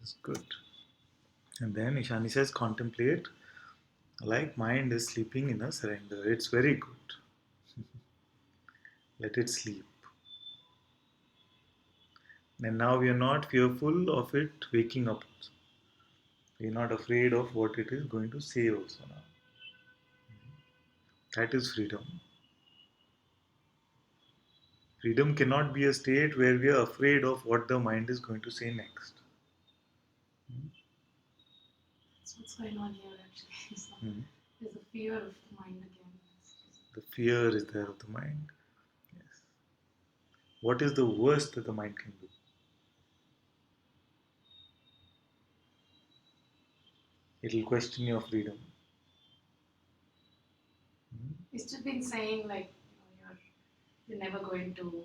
That's good. And then Ishani says, contemplate like mind is sleeping in a surrender. It's very good. Let it sleep. And now we are not fearful of it waking up. We are not afraid of what it is going to say also now. That is freedom. Freedom cannot be a state where we are afraid of what the mind is going to say next. That's what's going on here actually. There's a fear of the mind again. The fear is there of the mind. Yes. What is the worst that the mind can do? It will question your freedom. It's just been saying like, you're never going to,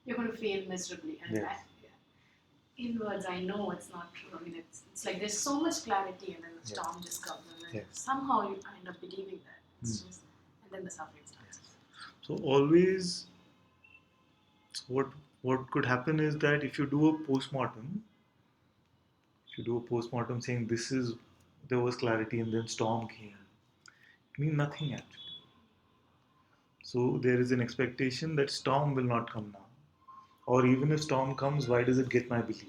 you're going to fail miserably. And Yes. that, in words, I know it's not true. I mean, it's like there's so much clarity, and then the storm just comes, and then somehow you end up believing that. It's just, and then the suffering starts. So always, what could happen is that if you do a postmortem, saying this is, there was clarity and then storm came, it means nothing actually. So there is an expectation that storm will not come now, or even if storm comes, why does it get my belief?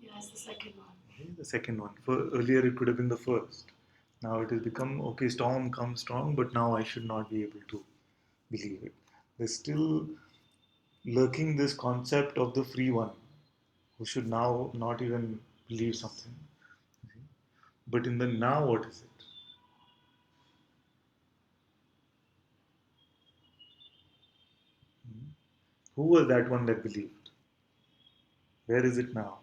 Yeah, it's the second one. Okay, the second one. Earlier it could have been the first. Now it has become, okay, storm comes strong, but now I should not be able to believe it. There's still lurking this concept of the free one who should now not even believe something. But in the now, what is it? Who was that one that believed? Where is it now?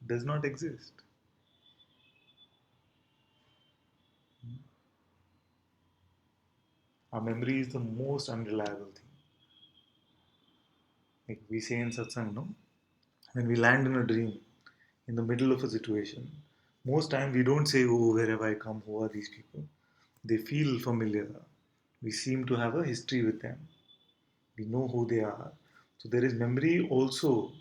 It does not exist. Our memory is the most unreliable thing. Like we say in Satsang, no? When we land in a dream, in the middle of a situation, most time we don't say, oh, where have I come? Who are these people? They feel familiar. We seem to have a history with them. We know who they are. So there is memory also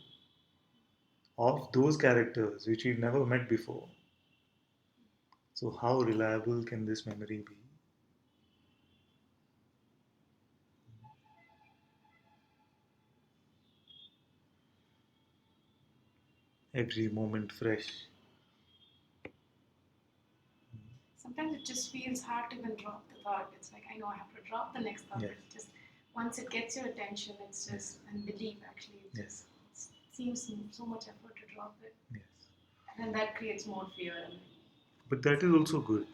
of those characters which we've never met before. So how reliable can this memory be? Every moment fresh. Sometimes it just feels hard to even drop the thought. It's like, I know I have to drop the next thought. Yes. But just once it gets your attention, it's just, and belief actually, it just it seems so much effort to drop it. Yes. And then that creates more fear. But that is also good,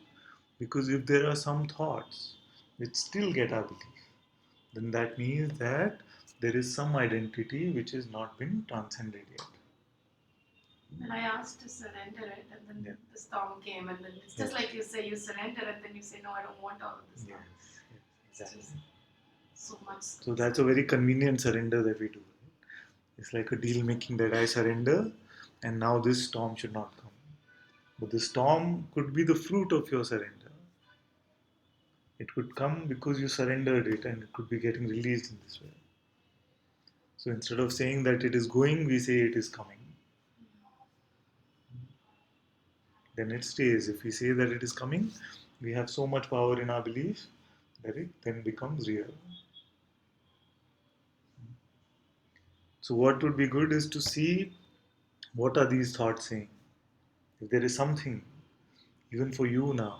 because if there are some thoughts which still get our belief, then that means that there is some identity which has not been transcended yet. And I asked to surrender it, and then the storm came, and then it's just like you say, you surrender, and then you say, no, I don't want all of this. Yes, exactly. So much. So that's a very convenient surrender that we do. It's like a deal making that I surrender, and now this storm should not come. But the storm could be the fruit of your surrender. It could come because you surrendered it, and it could be getting released in this way. So instead of saying that it is going, we say it is coming. Then it stays. If we say that it is coming, we have so much power in our belief that it then becomes real. So what would be good is to see what are these thoughts saying. If there is something, even for you now,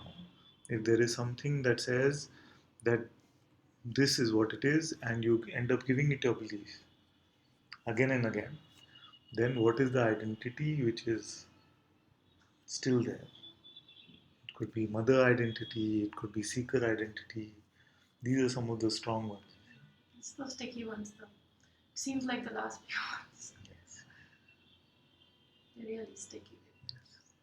if there is something that says that this is what it is and you end up giving it your belief again and again, then what is the identity which is still there? It could be mother identity, it could be seeker identity. These are some of the strong ones. It's those sticky ones though. Seems like the last few ones. Yes. They're really sticky. Yes.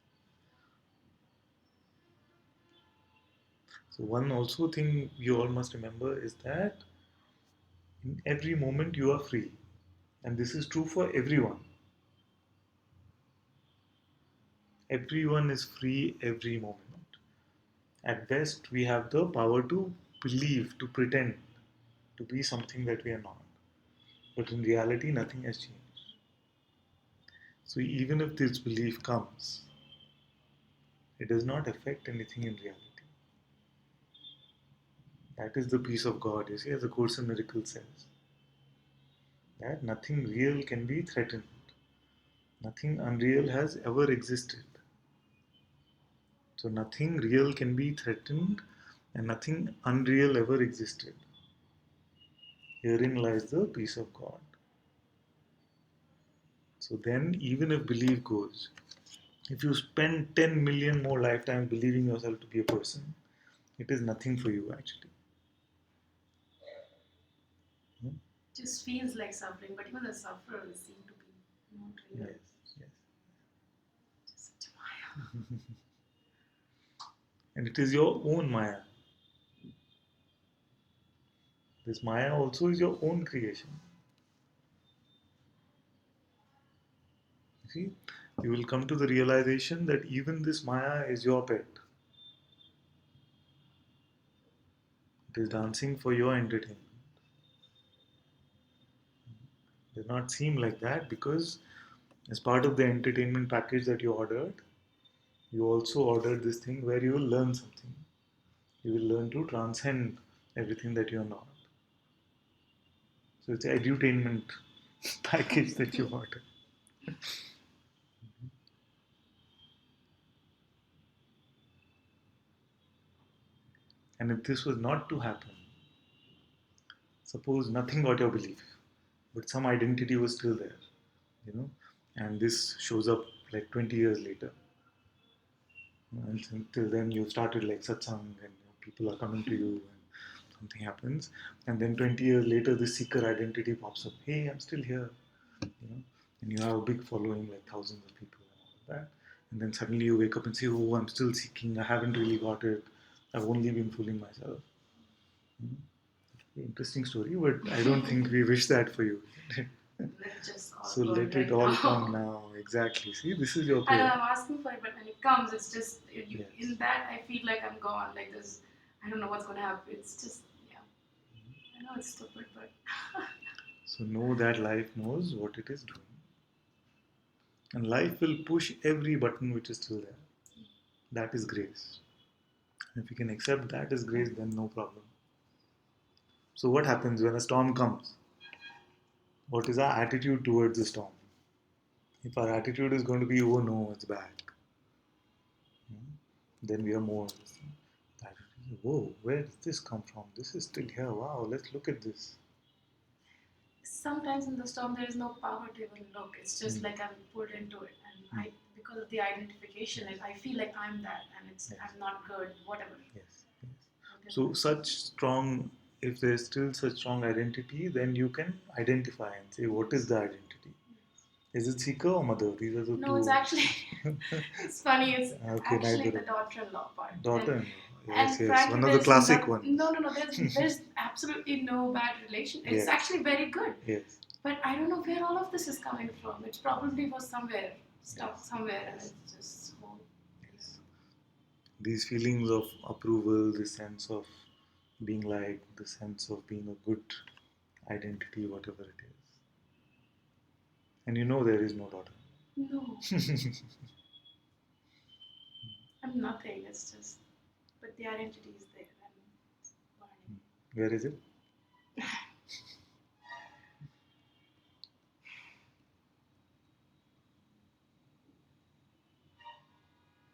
So one also thing you all must remember is that in every moment you are free. And this is true for everyone. Everyone is free every moment. At best, we have the power to believe, to pretend to be something that we are not. But in reality, nothing has changed. So even if this belief comes, it does not affect anything in reality. That is the peace of God, you see, as the Course in Miracles says. That nothing real can be threatened. Nothing unreal has ever existed. So nothing real can be threatened and nothing unreal ever existed. Herein lies the peace of God. So then, even if belief goes, if you spend 10 million more lifetimes believing yourself to be a person, it is nothing for you actually. Hmm? Just feels like suffering, but even the sufferers seem to be not real. Yes. Just such a Maya. And it is your own Maya. This Maya also is your own creation. You see, you will come to the realization that even this Maya is your pet. It is dancing for your entertainment. It does not seem like that because, as part of the entertainment package that you ordered, you also ordered this thing where you will learn something. You will learn to transcend everything that you are not. So it's an edutainment package that you ordered. And if this was not to happen, suppose nothing got your belief, but some identity was still there, you know, and this shows up like 20 years later. And until then, you started like Satsang, and people are coming to you, and something happens. And then 20 years later, this seeker identity pops up. Hey, I'm still here, you know, and you have a big following, like thousands of people and all of that. And then suddenly you wake up and say, oh, I'm still seeking. I haven't really got it. I've only been fooling myself. Hmm? Interesting story, but I don't think we wish that for you. So let it all come now. Exactly. See, this is your I know prayer. I'm asking for it, but when it comes, it's just Yes. in that I feel like I'm gone. Like this, I don't know what's going to happen. It's just I know it's stupid, but So know that life knows what it is doing. And life will push every button which is still there. That is grace. If you can accept that as grace, then no problem. So what happens when a storm comes? What is our attitude towards the storm? If our attitude is going to be, oh no, it's back, then we are more. Whoa, where did this come from? This is still here. Wow, let's look at this. sometimes in the storm there is no power to even look. It's just like I'm pulled into it, and I because of the identification, I feel like I'm that, and I'm not good. Whatever. Yes. So such strong, if there is still such strong identity, then you can identify and say, what is the identity? Is it seeker or mother? These are the two. No, it's actually it's funny. It's Okay, actually neither. the daughter-in-law part. Daughter-in-law. Yes, And frankly, one of the classic ones. No. There's absolutely no bad relation. It's Yes. actually very good. Yes. But I don't know where all of this is coming from. It probably was somewhere stuck somewhere, and it's just so. Yes. These feelings of approval, the sense of being liked, the sense of being a good identity, whatever it is. And you know there is no daughter. No, I'm nothing. It's just, but the identity is there. I'm learning. Where is it?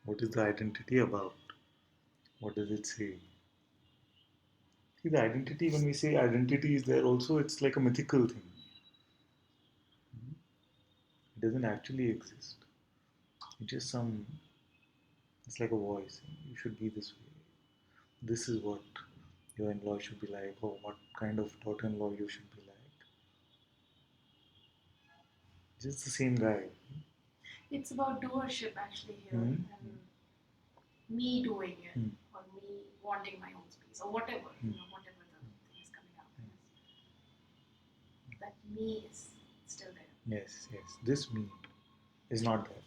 What is the identity about? What does it say? See, the identity, when we say identity is there also, it's like a mythical thing. It doesn't actually exist. It's just it's like a voice. You should be this way. This is what your in-law should be like, or what kind of daughter-in-law you should be like. Just the same guy. It's about doership actually here, and me doing it, or me wanting my own space, or whatever, whatever the thing is coming out. That me is still there. Yes. This me is not there.